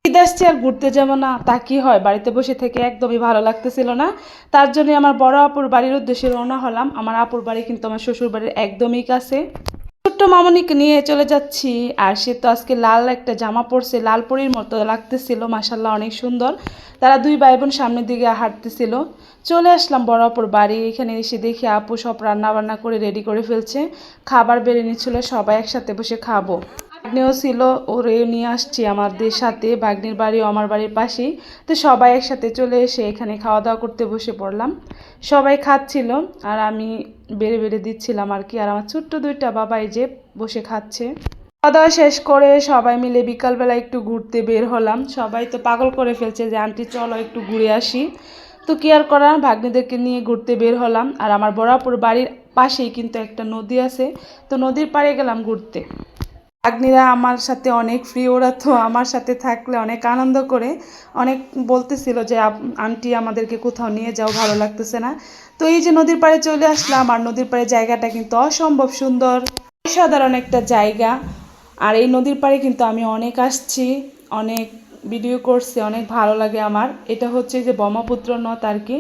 ঈদ আসছে আর ঘুরতে যাবো না তা কি হয়, বাড়িতে বসে থেকে একদমই ভালো লাগতেছিল না। তার জন্য আমার বড় আপুর বাড়ির উদ্দেশ্যে রওনা হলাম। আমার আপুর বাড়ি কিন্তু আমার শ্বশুর বাড়ির একদমই কাছে। ছোট্ট মামনিকে নিয়ে চলে যাচ্ছি। আর সে তো আজকে লাল একটা জামা পরছে, লাল পরীর মতো লাগতেছিল, মাশাল্লাহ অনেক সুন্দর। তারা দুই ভাই বোন সামনের দিকে হাঁটতেছিল। চলে আসলাম বড় আপুর বাড়ি। এখানে এসে দেখি আপু সব রান্না বান্না করে রেডি করে ফেলছে, খাবার বেড়ে নিচ্ছিল, সবাই একসাথে বসে খাবো। ভাগ্নেও ছিল, ওরে নিয়ে আসছি আমাদের সাথে, ভাগ্নির বাড়িও আমার বাড়ির পাশেই। তো সবাই একসাথে চলে এসে এখানে খাওয়া দাওয়া করতে বসে পড়লাম। সবাই খাচ্ছিল আর আমি বেড়ে বেড়ে দিচ্ছিলাম আর কি। আর আমার ছোট্ট দুইটা বাবা এই যে বসে খাচ্ছে। খাওয়া দাওয়া শেষ করে সবাই মিলে বিকালবেলা একটু ঘুরতে বের হলাম। সবাই তো পাগল করে ফেলছে যে আন্টি চলো একটু ঘুরে আসি। তো কি আর করার, ভাগ্নিদেরকে নিয়ে ঘুরতে বের হলাম। আর আমার বড়াপুর বাড়ির পাশেই কিন্তু একটা নদী আছে, তো নদীর পাড়ে গেলাম ঘুরতে। ভাগ্নিরা আমার সাথে অনেক ফ্রি, ওরা তো আমার সাথে থাকলে অনেক আনন্দ করে। অনেক বলতেছিল যে আন্টি আমাদেরকে কোথাও নিয়ে যাও, ভালো লাগতেছে না। তো এই যে নদীর পাড়ে চলে আসলাম। আর নদীর পাড়ে জায়গাটা কিন্তু অসম্ভব সুন্দর, অসাধারণ একটা জায়গা। আর এই নদীর পাড়ে কিন্তু আমি অনেক আসছি, অনেক ভিডিও করছি, অনেক ভালো লাগে আমার। এটা হচ্ছে যে ব্রহ্মপুত্র নদ আর কি,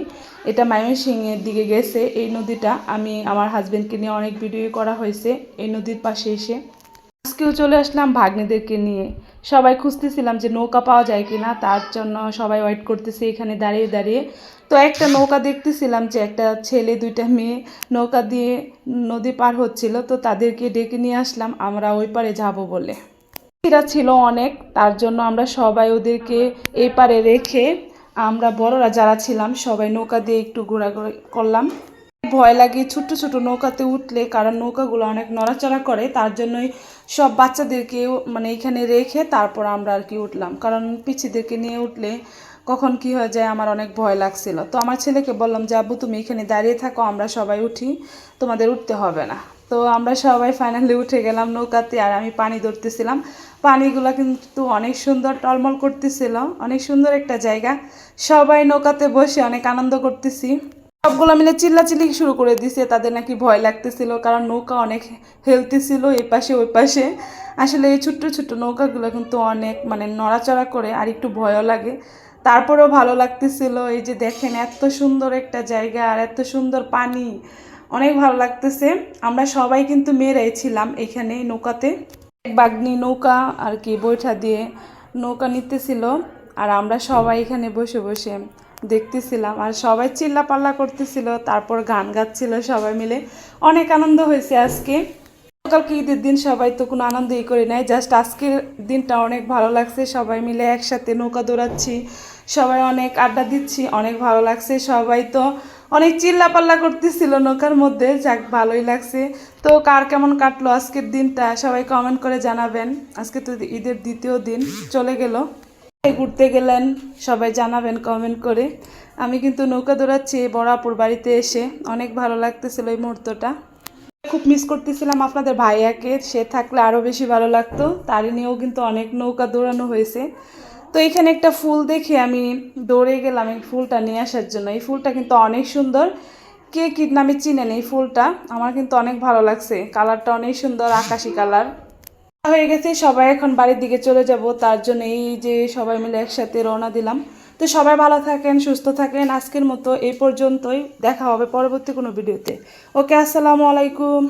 এটা ময়মনসিংহের দিকে গেছে এই নদীটা। আমি আমার হাজবেন্ডকে নিয়ে অনেক ভিডিও করা হয়েছে এই নদীর পাশে এসে। আজকেও চলে আসলাম ভাগ্নেদেরকে নিয়ে। সবাই খুঁজতেছিলাম যে নৌকা পাওয়া যায় কি না, তার জন্য সবাই ওয়েট করতেছে এখানে দাঁড়িয়ে দাঁড়িয়ে। তো একটা নৌকা দেখতেছিলাম যে একটা ছেলে দুইটা মেয়ে নৌকা দিয়ে নদী পার হচ্ছিল, তো তাদেরকে ডেকে নিয়ে আসলাম আমরা ওই পারে যাব বলে। এরা ছিল অনেক, তার জন্য আমরা সবাই ওদেরকে এই পারে রেখে আমরা বড়রা যারা ছিলাম সবাই নৌকা দিয়ে একটু ঘোরাঘুরি করলাম। ভয় লাগে ছোট ছোট নৌকাতে উঠলে, কারণ নৌকাগুলো অনেক নড়াচড়া করে, তার জন্যই সব বাচ্চাদেরকে মানে এখানে রেখে তারপর আমরা আর কি উঠলাম, কারণ পিচ্ছিদেরকে নিয়ে উঠলে কখন কি হয়ে যায় আমার অনেক ভয় লাগছিল। তো আমার ছেলেকে বললাম যে আব্বু তুমি এখানে দাঁড়িয়ে থাকো, আমরা সবাই উঠি, তোমাদের উঠতে হবে না। তো আমরা সবাই ফাইনালি উঠে গেলাম নৌকাতে। আর আমি পানি ধরতেছিলাম, পানিগুলো কিন্তু অনেক সুন্দর টলমল করতেছিল, অনেক সুন্দর একটা জায়গা। সবাই নৌকাতে বসে অনেক আনন্দ করতেছি। সবগুলো মিলে চিল্লাচিল্লি শুরু করে দিছে, তাদের নাকি ভয় লাগতেছিল, কারণ নৌকা অনেক হেলতেছিল এই পাশে ওই পাশে। আসলে এই ছোট্ট ছোট্ট নৌকাগুলো কিন্তু অনেক মানে নড়াচড়া করে আর একটু ভয়ও লাগে, তারপরেও ভালো লাগতেছিল। এই যে দেখেন এত সুন্দর একটা জায়গা আর এত সুন্দর পানি, অনেক ভালো লাগতেছে। আমরা সবাই কিন্তু মেয়েরাই ছিলাম এখানে নৌকাতে। এক বাগনি নৌকা আর কি বৈঠা দিয়ে নৌকা নিতেছিল, আর আমরা সবাই এখানে বসে বসে দেখতেছিলাম। আর সবাই চিল্লা পাল্লা করতেছিল, তারপর গান গাচ্ছিল সবাই মিলে। অনেক আনন্দ হয়েছে আজকে। গতকালকে ঈদের দিন সবাই তো কোনো আনন্দই করে নাই, জাস্ট আজকের দিনটা অনেক ভালো লাগছে। সবাই মিলে একসাথে নৌকা দৌড়াচ্ছি, সবাই অনেক আড্ডা দিচ্ছি, অনেক ভালো লাগছে। সবাই তো অনেক চিল্লা পাল্লা করতেছিল নৌকার মধ্যে, যাক ভালোই লাগছে। তো কার কেমন কাটলো আজকের দিনটা সবাই কমেন্ট করে জানাবেন। আজকে তো ঈদের দ্বিতীয় দিন চলে গেল। ঘুরতে গেলেন সবাই জানাবেন কমেন্ট করে। আমি কিন্তু নৌকা দৌড়াচ্ছি বড়াপুর বাড়িতে এসে, অনেক ভালো লাগতেছিল এই মুহূর্তটা। খুব মিস করতেছিলাম আপনাদের ভাইয়াকে, সে থাকলে আরও বেশি ভালো লাগতো। তারই নিয়েও কিন্তু অনেক নৌকা দৌড়ানো হয়েছে। তো এখানে একটা ফুল দেখে আমি দৌড়ে গেলাম এই ফুলটা নিয়ে আসার জন্য। এই ফুলটা কিন্তু অনেক সুন্দর, কে কী নামে চিনেন এই ফুলটা, আমার কিন্তু অনেক ভালো লাগছে, কালারটা অনেক সুন্দর, আকাশি কালার। হয়ে গেছে, সবাই এখন বাড়ির দিকে চলে যাব, তার জন্য এই যে সবাই মিলে একসাথে রওনা দিলাম। তো সবাই ভালো থাকেন, সুস্থ থাকেন। আজকের মতো এই পর্যন্তই, দেখা হবে পরবর্তী কোনো ভিডিওতে। ওকে, আসসালামু আলাইকুম।